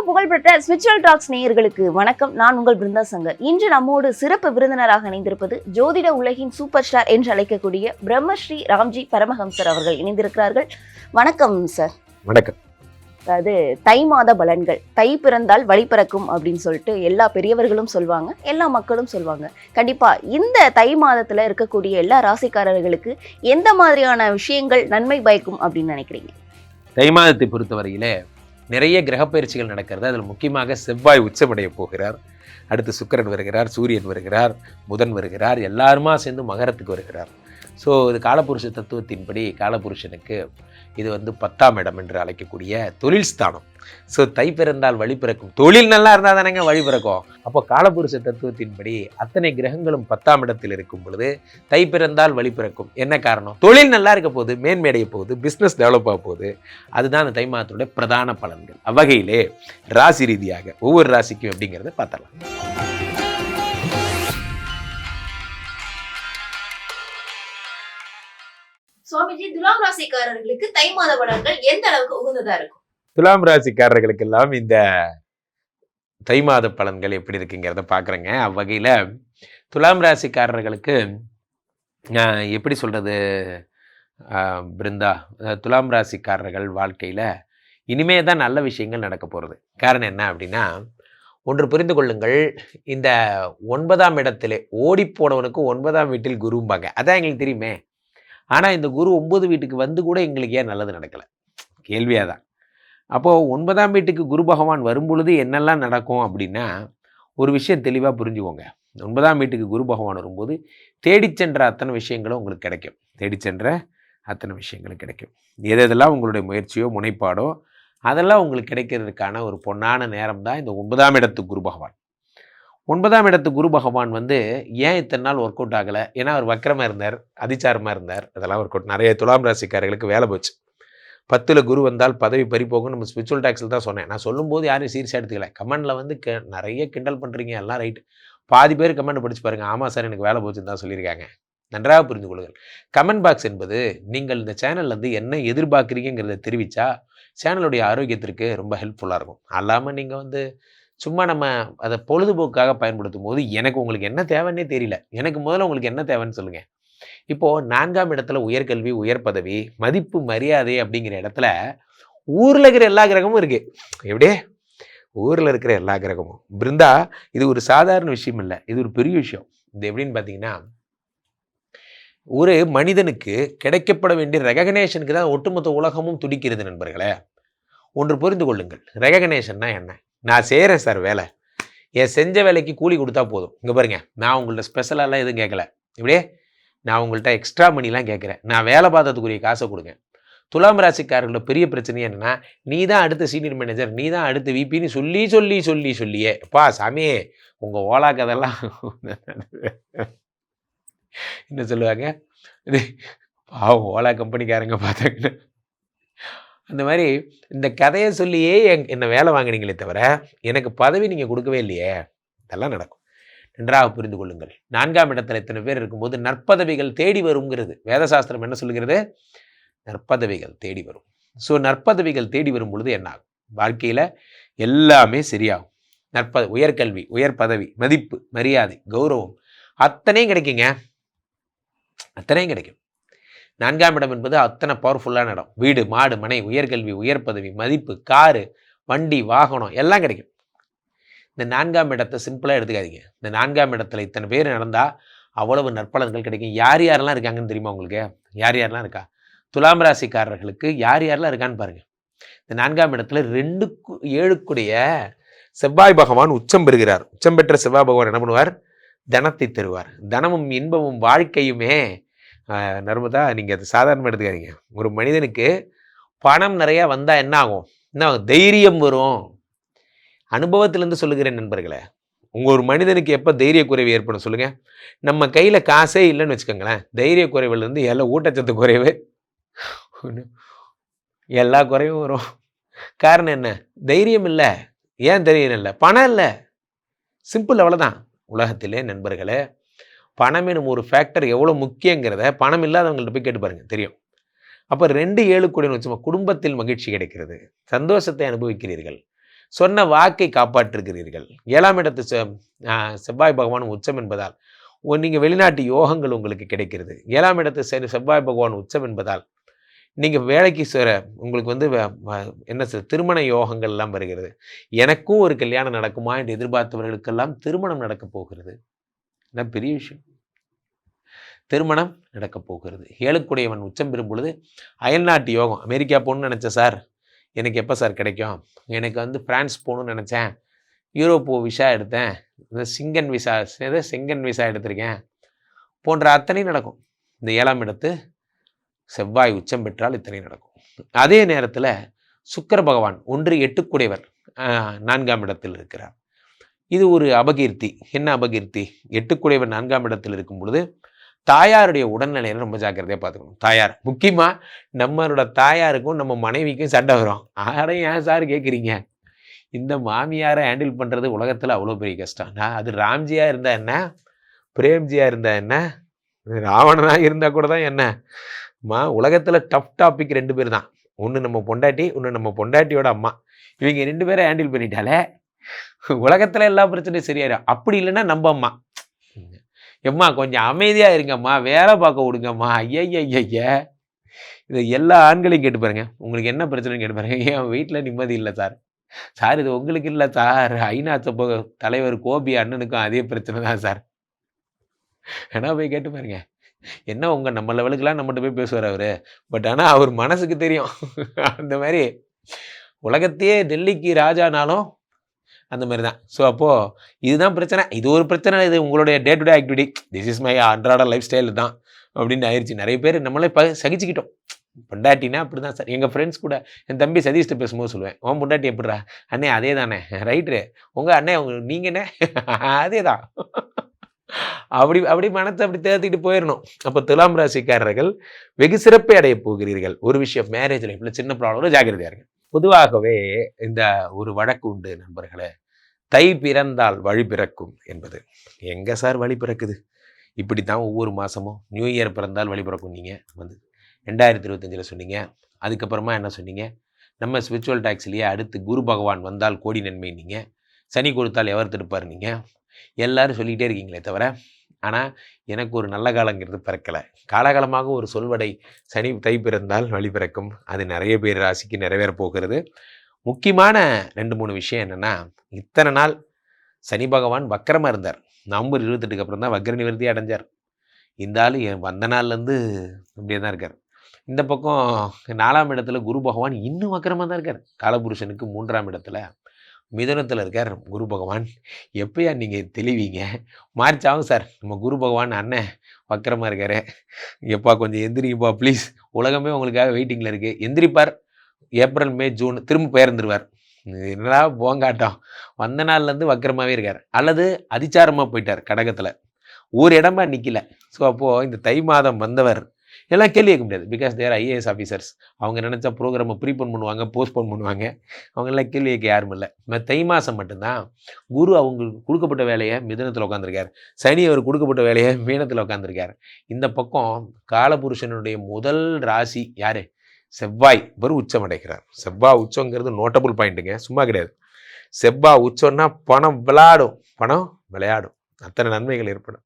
புகழ்பெற்ற spiritual tax நேயர்களுக்கு வணக்கம். நான் உங்கள் பிருந்தா சங்கர். இன்று நம்மோடு சிறப்பு விருந்தினராக இணைந்திருப்பது ஜோதிட உலகின் சூப்பர் ஸ்டார் என்று அழைக்கக்கூடிய பிரம்மஸ்ரீ ராம்ஜி பரமஹம்சர் அவர்கள் இணைந்திருக்கிறார்கள். வணக்கம் சார். வணக்கம். அதாவது தை மாத பலன்கள், தை பிறந்தால் வழி பிறக்கும் அப்படின்னு சொல்லிட்டு எல்லா பெரியவர்களும் சொல்லுவாங்க, எல்லா மக்களும் சொல்லுவாங்க. கண்டிப்பா இந்த தை மாதத்துல இருக்கக்கூடிய எல்லா ராசிக்காரர்களுக்கு எந்த மாதிரியான விஷயங்கள் நன்மை பயக்கும் அப்படின்னு நினைக்கிறீங்க? தை மாதத்தை பொறுத்தவரையிலே நிறைய கிரகப்பயிற்சிகள் நடக்கிறது. அதில் முக்கியமாக செவ்வாய் உச்சமடைய போகிறார். அடுத்து சுக்கிரன் வருகிறார், சூரியன் வருகிறார், புதன் வருகிறார், எல்லாருமா சேர்ந்து மகரத்துக்கு வருகிறார். ஸோ இது காலபுருஷ தத்துவத்தின்படி காலபுருஷனுக்கு இது 10ஆம் இடம் என்று அழைக்கக்கூடிய தொழில் ஸ்தானம். ஸோ தை பிறந்தால் வழி பிறக்கும். தொழில் நல்லா இருந்தால் தானேங்க வழி பிறக்கும். அப்போ காலபுருஷ தத்துவத்தின்படி அத்தனை கிரகங்களும் 10ஆம் இடத்தில் இருக்கும் பொழுது தை பிறந்தால் வழி பிறக்கும். என்ன காரணம்? தொழில் நல்லா இருக்க போகுது, மேன்மையடைய போகுது, பிஸ்னஸ் டெவலப் ஆக போகுது. அதுதான் அந்த தை மாதத்துடைய பிரதான பலன்கள். அவ்வகையிலே ராசி ரீதியாக ஒவ்வொரு ராசிக்கும் எப்படிங்கிறத பார்த்தலாம். சுவாமிஜி, துலாம் ராசிக்காரர்களுக்கு தை மாத பலன்கள் எந்த அளவுக்கு உகந்ததா இருக்கும்? துலாம் ராசிக்காரர்களுக்கெல்லாம் இந்த தை மாத பலன்கள் எப்படி இருக்குங்கிறத பார்க்குறேங்க. அவ்வகையில் துலாம் ராசிக்காரர்களுக்கு எப்படி சொல்கிறது பிருந்தா, துலாம் ராசிக்காரர்கள் வாழ்க்கையில் இனிமே தான் நல்ல விஷயங்கள் நடக்க போகிறது. காரணம் என்ன அப்படின்னா, ஒன்று புரிந்து கொள்ளுங்கள், இந்த 9ஆம் இடத்திலே ஓடிப்போனவனுக்கு 9ஆம் வீட்டில் குரும்பாங்க. அதான் எங்களுக்கு தெரியுமே. ஆனால் இந்த குரு 9 வீட்டுக்கு வந்து கூட எங்களுக்கு ஏன் நல்லது நடக்கலை? கேள்வியாக தான். அப்போது 9ஆம் வீட்டுக்கு குரு பகவான் வரும்பொழுது என்னெல்லாம் நடக்கும் அப்படின்னா, ஒரு விஷயம் தெளிவாக புரிஞ்சுக்கோங்க. 9ஆம் வீட்டுக்கு குரு பகவான் வரும்போது தேடிச் சென்ற அத்தனை விஷயங்களும் உங்களுக்கு கிடைக்கும். தேடிச் சென்ற அத்தனை விஷயங்களும் கிடைக்கும். எதெல்லாம் உங்களுடைய முயற்சியோ முனைப்பாடோ அதெல்லாம் உங்களுக்கு கிடைக்கிறதுக்கான ஒரு பொன்னான நேரம் தான் இந்த 9ஆம் இடத்து குரு பகவான். 9ஆம் இடத்து குரு பகவான் ஏன் இத்தனை நாள் ஒர்க் அவுட் ஆகலை? ஏன்னா அவர் வக்கரமாக இருந்தார், அதிச்சாரமாக இருந்தார். அதெல்லாம் ஒர்க் அவுட். நிறைய துலாம் ராசிக்காரர்களுக்கு வேலை போச்சு. 10ல் குரு வந்தால் பதவி பறிப்போகும். நம்ம ஸ்பிரிச்சுவல் டாக்ஸில் தான் சொன்னேன். நான் சொல்லும்போது யாரும் சீரியஸாக எடுத்துக்கல. கமெண்டில் நிறைய கிண்டல் பண்ணுறீங்க, எல்லாம் ரைட்டு. பாதி பேர் கமெண்ட் படிச்சு பாருங்கள். ஆமாம் சார், எனக்கு வேலை போச்சுன்னு தான் சொல்லியிருக்காங்க. நன்றாக புரிந்து கொள்ளுங்கள். கமெண்ட் பாக்ஸ் என்பது நீங்கள் இந்த சேனல்லேருந்து என்ன எதிர்பார்க்குறீங்கிறத தெரிவித்தா சேனலுடைய ஆரோக்கியத்திற்கு ரொம்ப ஹெல்ப்ஃபுல்லாக இருக்கும். அல்லாமல் நீங்கள் சும்மா நம்ம அதை பொழுதுபோக்காக பயன்படுத்தும் போது எனக்கு உங்களுக்கு என்ன தேவைன்னே தெரியல. எனக்கு முதல்ல உங்களுக்கு என்ன தேவைன்னு சொல்லுங்கள். இப்போது 4ஆம் இடத்துல உயர்கல்வி, உயர் பதவி, மதிப்பு, மரியாதை அப்படிங்கிற இடத்துல ஊரில் இருக்கிற எல்லா கிரகமும் இருக்குது. எப்படியே ஊரில் இருக்கிற எல்லா கிரகமும் பிருந்தா, இது ஒரு சாதாரண விஷயம் இல்லை, இது ஒரு பெரிய விஷயம். இது எப்படின்னு பார்த்தீங்கன்னா, ஒரு மனிதனுக்கு கிடைக்கப்பட வேண்டிய ரெகக்னேஷனுக்கு தான் ஒட்டுமொத்த உலகமும் துடிக்கிறது நண்பர்களே. ஒன்று புரிந்து கொள்ளுங்கள். ரெகக்னேஷன்னா என்ன? நான் செய்கிறேன் சார் வேலை, என் செஞ்ச வேலைக்கு கூலி கொடுத்தா போதும். இங்கே பாருங்கள், நான் உங்கள்ட்ட ஸ்பெஷலாலாம் எதுவும் கேட்கல. இப்படியே நான் உங்கள்கிட்ட எக்ஸ்ட்ரா மணிலாம் கேட்குறேன். நான் வேலை பார்த்ததுக்குரிய காசை கொடுங்க. துலாம் ராசிக்காரர்களோட பெரிய பிரச்சனை என்னென்னா, நீ தான் அடுத்த சீனியர் மேனேஜர், நீ தான் அடுத்த விபின்னு சொல்லியே அப்பா சாமியே உங்கள் ஓலா கதெல்லாம் என்ன சொல்லுவாங்க, இது பாவம் ஓலா கம்பெனிக்காரங்க பார்த்தாங்கன்னா அந்த மாதிரி இந்த கதையை சொல்லியே என்னை வேலை வாங்கினீங்களே தவிர எனக்கு பதவி நீங்கள் கொடுக்கவே இல்லையே. இதெல்லாம் நடக்கும். நன்றாக புரிந்து கொள்ளுங்கள். 4ஆம் இடத்துல இத்தனை பேர் இருக்கும்போது நற்பதவிகள் தேடி வருங்கிறது வேதசாஸ்திரம் என்ன சொல்லுகிறது? நற்பதவிகள் தேடி வரும். ஸோ நற்பதவிகள் தேடி வரும் பொழுது என்ன ஆகும்? வாழ்க்கையில் எல்லாமே சரியாகும். உயர்கல்வி, உயர் பதவி, மதிப்பு, மரியாதை, கௌரவம் அத்தனையும் கிடைக்குங்க. அத்தனையும் கிடைக்கும். 4ஆம் இடம் என்பது அத்தனை பவர்ஃபுல்லான இடம். வீடு, மாடு, மனை, உயர்கல்வி, உயர் பதவி, மதிப்பு, காரு, வண்டி, வாகனம் எல்லாம் கிடைக்கும். இந்த 4ஆம் இடத்தை சிம்பிளாக எடுத்துக்காதீங்க. இந்த 4ஆம் இடத்துல இத்தனை பேர் நடந்தால் அவ்வளவு நற்பலன்கள் கிடைக்கும். யார் யாரெல்லாம் இருக்காங்கன்னு தெரியுமா உங்களுக்கு? யார் யாரெல்லாம் இருக்கா? துலாம் ராசிக்காரர்களுக்கு யார் யாரெல்லாம் இருக்கான்னு பாருங்கள். இந்த 4ஆம் இடத்துல 2-7 செவ்வாய் பகவான் உச்சம் பெறுகிறார். உச்சம் பெற்ற செவ்வாய் பகவான் என்ன பண்ணுவார்? தனத்தை தருவார். தனமும் இன்பமும் வாழ்க்கையுமே நர்மதா, நீங்கள் அது சாதாரணமாக எடுத்துக்காதீங்க. ஒரு மனிதனுக்கு பணம் நிறையா வந்தால் என்ன ஆகும்? தைரியம் வரும். அனுபவத்திலேருந்து சொல்லுகிறேன் நண்பர்களே. ஒரு மனிதனுக்கு எப்போ தைரிய குறைவு ஏற்படும் சொல்லுங்கள்? நம்ம கையில் காசே இல்லைன்னு வச்சுக்கோங்களேன், தைரிய குறைவுலேருந்து எல்லாம் ஊட்டச்சத்து குறைவு, எல்லா குறைவும் வரும். காரணம் என்ன? தைரியம் இல்லை. ஏன் தைரியம் இல்லை? பணம் இல்லை. சிம்பிள், அவ்வளோதான். உலகத்திலே நண்பர்களே, பணம் எனும் ஒரு ஃபேக்டர் எவ்வளோ முக்கியங்கிறத பணம் இல்லாதவங்கள்ட்ட போய் கேட்டு பாருங்கள், தெரியும். அப்போ 2-7 வச்சு குடும்பத்தில் மகிழ்ச்சி கிடைக்கிறது, சந்தோஷத்தை அனுபவிக்கிறீர்கள். சொன்ன வாக்கை காப்பாற்றுகிறீர்கள். 7ஆம் இடத்து செவ்வாய் பகவான் உச்சம் என்பதால் நீங்கள் வெளிநாட்டு யோகங்கள் உங்களுக்கு கிடைக்கிறது. 7ஆம் இடத்து செவ்வாய் பகவான் உச்சம் என்பதால் நீங்கள் வேலைக்கு சேர உங்களுக்கு வந்து என்ன திருமண யோகங்கள் எல்லாம் வருகிறது. எனக்கும் ஒரு கல்யாணம் நடக்குமா என்று எதிர்பார்த்தவர்களுக்கெல்லாம் திருமணம் நடக்கப் போகிறது. இதான் பெரிய விஷயம். திருமணம் நடக்கப் போகிறது. 7க்குடையவன் உச்சம் பெறும் பொழுது அயல்நாட்டு யோகம். அமெரிக்கா போகணும்னு நினச்சேன் சார், எனக்கு எப்போ சார் கிடைக்கும்? எனக்கு வந்து பிரான்ஸ் போகணும்னு நினச்சேன், யூரோப் விசா எடுத்தேன், இந்த செங்கன் விசா எடுத்திருக்கேன் போன்ற அத்தனை நடக்கும். இந்த 7ஆம் இடத்து செவ்வாய் உச்சம் பெற்றால் இத்தனை நடக்கும். அதே நேரத்தில் சுக்கிர பகவான் 1 8 4ஆம் இடத்தில் இருக்கிறார். இது ஒரு அபகீர்த்தி. என்ன அபகீர்த்தி? 8 4ஆம் இடத்தில் இருக்கும் பொழுது தாயாருடைய உடல்நிலையை ரொம்ப ஜாக்கிரதையாக பார்த்துக்கணும். தாயார் முக்கியமாக நம்மளோட தாயாருக்கும் நம்ம மனைவிக்கும் சண்டை வரும். யாரையும் ஏன் சார் கேட்குறீங்க? இந்த மாமியாரை ஹேண்டில் பண்ணுறது உலகத்தில் அவ்வளோ பெரிய கஷ்டம். அது ராம்ஜியாக இருந்தால் என்ன, பிரேம்ஜியாக இருந்தால் என்ன, ராவணனாக இருந்தால் கூட தான் என்ன, உலகத்தில் டஃப் டாபிக் 2 பேர் தான். ஒன்று நம்ம பொண்டாட்டி, ஒன்று நம்ம பொண்டாட்டியோட அம்மா. இவங்க 2 பேரை ஹேண்டில் பண்ணிட்டாலே உலகத்தில் எல்லா பிரச்சனையும் சரியாயிடும். அப்படி இல்லைன்னா நம்ம அம்மா, எம்மா கொஞ்சம் அமைதியாக இருங்கம்மா, வேலை பார்க்க விடுங்கம்மா, ஐய இதை எல்லா ஆண்களையும் கேட்டு பாருங்க. உங்களுக்கு என்ன பிரச்சனைன்னு கேட்டு பாருங்க. என் வீட்டில் நிம்மதி இல்லை சார். சார் இது உங்களுக்கு இல்லை சார், ஐநா தலைவர் கோபி அண்ணனுக்கும் அதே பிரச்சனை தான் சார். ஏன்னா போய் கேட்டு பாருங்க. என்ன நம்ம லெவலுக்குலாம் நம்மகிட்ட போய் பேசுவார் அவர். பட் ஆனால் அவர் மனசுக்கு தெரியும். அந்த மாதிரி உலகத்தையே டெல்லிக்கு ராஜானாலும் அந்த மாதிரி தான். ஸோ அப்போது இதுதான் பிரச்சனை. இது ஒரு பிரச்சனை. இது உங்களுடைய day to day activity, this is my அன்றாட லைஃப் ஸ்டைல் தான் அப்படின்னு ஆயிடுச்சு. நிறைய பேர் நம்மளே சகிச்சுக்கிட்டோம். பொண்டாட்டினா அப்படி தான் சார். எங்கள் ஃப்ரெண்ட்ஸ் கூட என் தம்பி சதீஷ்ட்டு பேசும்போது சொல்லுவேன், உன் பொண்டாட்டி எப்படிறா? அண்ணே அதே தானே. ரைட்டு. உங்கள் அண்ணே நீங்கண்ணே அதே தான். அப்படி மனத்தை அப்படி தேர்த்திட்டு போயிடணும். அப்போ துலாம் ராசிக்காரர்கள் வெகு சிறப்பை அடைய போகிறீர்கள். ஒரு விஷயம், மேரேஜ் லைஃப்ல சின்ன ப்ராப்ளம், ஜாக்கிரதையா இருங்க. பொதுவாகவே இந்த ஒரு வழக்கு உண்டு நண்பர்களே, தை பிறந்தால் வழி பிறக்கும் என்பது. எங்க சார் வழி பிறக்குது? இப்படித்தான் ஒவ்வொரு மாசமும் நியூ இயர் பிறந்தால் வழி பிறக்கும் நீங்கள் வந்து 2025 சொன்னீங்க. அதுக்கப்புறமா என்ன சொன்னீங்க? நம்ம ஸ்பிரிச்சுவல் டாக்ஸ்லேயே அடுத்து குரு பகவான் வந்தால் கோடி நன்மை நீங்கள், சனி கொடுத்தால் எவர் தடுப்பார் நீங்கள், எல்லாரும் சொல்லிகிட்டே இருக்கீங்களே தவிர, ஆனால் எனக்கு ஒரு நல்ல காலங்கிறது பிறக்கலை. காலகாலமாக ஒரு சொல்வடை, சனி தை பிறந்தால் வழி பிறக்கும், அது நிறைய பேர் ராசிக்கு நிறைவேற போகிறது. முக்கியமான 2-3 விஷயம் என்னென்னா, இத்தனை நாள் சனி பகவான் வக்கரமாக இருந்தார். நவம்பர் 28க்கு அப்புறம் தான் வக்ர நிவர்த்தி அடைஞ்சார். இந்த ஆள் வந்த நாள்லேருந்து அப்படியே தான் இருக்கார். இந்த பக்கம் 4ஆம் இடத்துல குரு பகவான் இன்னும் வக்கரமாக தான் இருக்கார். காலபுருஷனுக்கு 3ஆம் இடத்துல மிதுனத்தில் இருக்கார் குரு பகவான். எப்பயா நீங்கள் தெளிவீங்க? மார்ச் ஆகும் சார், நம்ம குரு பகவான் அண்ணன் வக்கரமாக இருக்கார். எப்பா கொஞ்சம் எந்திரிங்கப்பா ப்ளீஸ், உலகமே உங்களுக்காக வெயிட்டிங்கில் இருக்குது. எந்திரிப்பார். ஏப்ரல் மே ஜூன் திரும்ப பெயர்ந்துருவார். என்னடா போங்காட்டம், வந்த நாள்லேருந்து வக்கரமாகவே இருக்கார். அல்லது அதிச்சாரமாக போயிட்டார் கடகத்தில், ஒரு இடமா நிற்கல. ஸோ அப்போது இந்த தை மாதம் வந்தவர் எல்லாம் கேள்வி கேட்க முடியாது. Because they're IAS officers. அவங்க நினச்சா ப்ரோக்ராமை ப்ரீபோன் பண்ணுவாங்க, போஸ்ட்போன் பண்ணுவாங்க. அவங்கெல்லாம் கேள்வி கேட்க யாரும் இல்லை. தை மாதம் மட்டும்தான் குரு அவங்களுக்கு கொடுக்கப்பட்ட வேலையை மிதுனத்தில் உட்காந்துருக்கார், சனி அவர் கொடுக்கப்பட்ட வேலையை மீனத்தில் உட்காந்துருக்கார். இந்த பக்கம் காலபுருஷனுடைய முதல் ராசி யார்? செவ்வாய். இவர் உச்சம் அடைகிறார். செவ்வாய் உச்சங்கிறது நோட்டபுள் பாயிண்ட்டுங்க, சும்மா கிடையாது. செவ்வாய் உச்சம்னா பணம் விளையாடும், அத்தனை நன்மைகள் ஏற்படும்.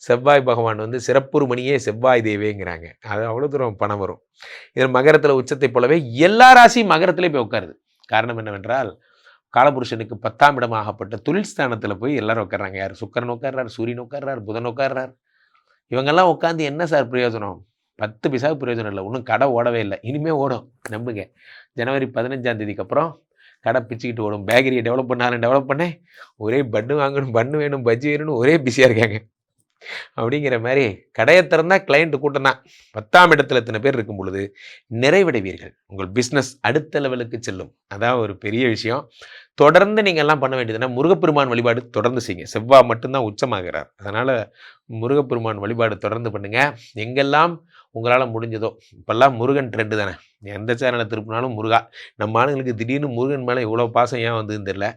செவ்வாய் பகவான் வந்து சிறப்புறு மணியே செவ்வாய் தேவேங்கிறாங்க. அது அவ்வளோ தூரம் பணம் வரும். இதில் மகரத்தில் உச்சத்தை போலவே எல்லா ராசியும் மகரத்திலே போய் உட்காருது. காரணம் என்னவென்றால், காலபுருஷனுக்கு 10ஆம் இடமாகப்பட்ட தொழில் ஸ்தானத்தில் போய் எல்லாரும் உட்கார்றாங்க. யார்? சுக்கிரன் உட்கார்றார், சூரியன் உட்கார்றார், புதன் உட்கார்றார். இவங்கெல்லாம் உட்காந்து என்ன சார் பிரயோஜனம்? 10 பைசாவுக்கு பிரயோஜனம் இல்லை. இன்னும் கடை ஓடவே இல்லை. இனிமேல் ஓடும், நம்புங்க. ஜனவரி 15ஆம் தேதிக்கு அப்புறம் கடை பிச்சுக்கிட்டு ஓடும். பேக்கரியை டெவலப் பண்ணேன், ஒரே பன்னு வேணும், பஜ்ஜி வேணும்னு ஒரே பிஸியாக இருக்காங்க. அப்படிங்கிற மாதிரி கடையை திறந்தால் கிளைண்ட்டு கூட்டம் தான். 10ஆம் இடத்துல இத்தனை பேர் இருக்கும் பொழுது நிறைவடைவீர்கள். உங்கள் பிஸ்னஸ் அடுத்த லெவலுக்கு செல்லும். அதான் ஒரு பெரிய விஷயம். தொடர்ந்து நீங்கள் எல்லாம் பண்ண வேண்டியதுன்னா முருகப்பெருமான் வழிபாடு தொடர்ந்து செய்யுங்க. செவ்வாய் மட்டும்தான் உச்சமாகிறார். அதனால் முருகப்பெருமான் வழிபாடு தொடர்ந்து பண்ணுங்கள். எங்கெல்லாம் உங்களால் முடிஞ்சதோ. இப்போல்லாம் முருகன் ட்ரெண்டு தானே, எந்த சேனலை திருப்பினாலும் முருகா. நம்ம ஆளுங்களுக்கு திடீர்னு முருகன் மேலே இவ்வளோ பாசம் ஏன் வந்ததுன்னு தெரில.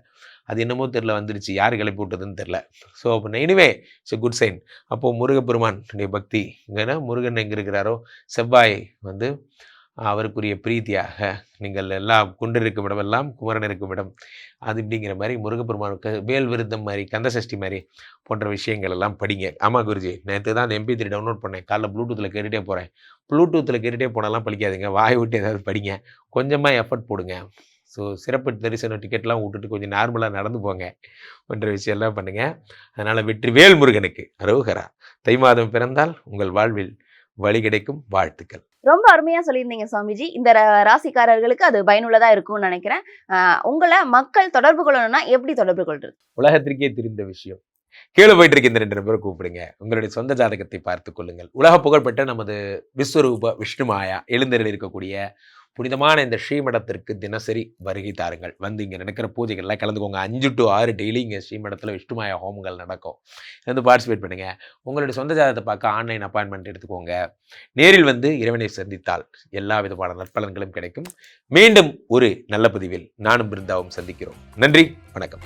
அது என்னமோ தெரில, வந்துடுச்சு. யார் கிளப்பி விட்டதுன்னு தெரில. ஸோ அப்போ anyway it's a good sign. அப்போது முருகப்பெருமானுடைய பக்தி இங்கன்னா, முருகன் எங்கே இருக்கிறாரோ, செவ்வாய் வந்து அவருக்குரிய பிரீத்தியாக நீங்கள் எல்லாம் கொண்டிருக்கும் இடமெல்லாம் குமரன் இருக்கும் இடம் அது இப்படிங்கிற மாதிரி முருகப்பெருமானுக்கு வேல் விருத்தம் மாதிரி கந்தசஷ்டி மாதிரி போன்ற விஷயங்கள் எல்லாம் படிங்க. ஆமாம் குருஜி, நேற்று தான் அந்த MP3 டவுன்லோட் பண்ணேன். காலைல ப்ளூடூத்தில் கேட்டுகிட்டே போகிறேன். ப்ளூடூத்தில் கேட்டுகிட்டே போனாலாம் படிக்காதுங்க. வாய் விட்டு ஏதாவது படிங்க. கொஞ்சமாக எஃபர்ட் போடுங்க. ஸோ சிறப்பு தரிசனம் டிக்கெட்லாம் விட்டுட்டு கொஞ்சம் நார்மலாக நடந்து போங்க போன்ற விஷயம்லாம் பண்ணுங்கள். அதனால் வெற்றிவேல் முருகனுக்கு அரோகரா. தை மாதம் பிறந்தால் உங்கள் வாழ்வில் வழி கிடைக்கும். வாழ்த்துக்கள். ரொம்ப அருமையா சொல்லியிருந்தீங்க சுவாமிஜி. இந்த ராசிக்காரர்களுக்கு அது பயனுள்ளதா இருக்கும்னு நினைக்கிறேன். உங்களை மக்கள் தொடர்பு கொள்ளணும்னா எப்படி தொடர்பு கொள்றது? உலகத்திற்கே தெரிந்த விஷயம். கீழே போயிட்டு இருக்க இந்த 2 நபரை கூப்பிடுங்க. உங்களுடைய சொந்த ஜாதகத்தை பார்த்து கொள்ளுங்கள். உலக புகழ்பெற்ற நமது விஸ்வரூப விஷ்ணுமாயா எழுந்தருளி இருக்கக்கூடிய புனிதமான இந்த ஸ்ரீமடத்திற்கு தினசரி வருகை தாருங்கள். வந்து இங்கே நடக்கிற பூஜைகள்லாம் கலந்துக்கோங்க. 5 to 6 டெய்லி இங்கே ஸ்ரீமடத்தில் விஷ்ணுமாயா ஹோமங்கள் நடக்கும். வந்து பார்ட்டிசிபேட் பண்ணுங்க. உங்களுடைய சொந்த ஜாதகத்தை பார்க்க ஆன்லைன் அப்பாயின்மெண்ட் எடுத்துக்கோங்க. நேரில் வந்து இறைவனை சந்தித்தால் எல்லா விதமான நற்பலன்களும் கிடைக்கும். மீண்டும் ஒரு நல்ல பதிவில் நானும் பிருந்தாவும் சந்திக்கிறோம். நன்றி, வணக்கம்.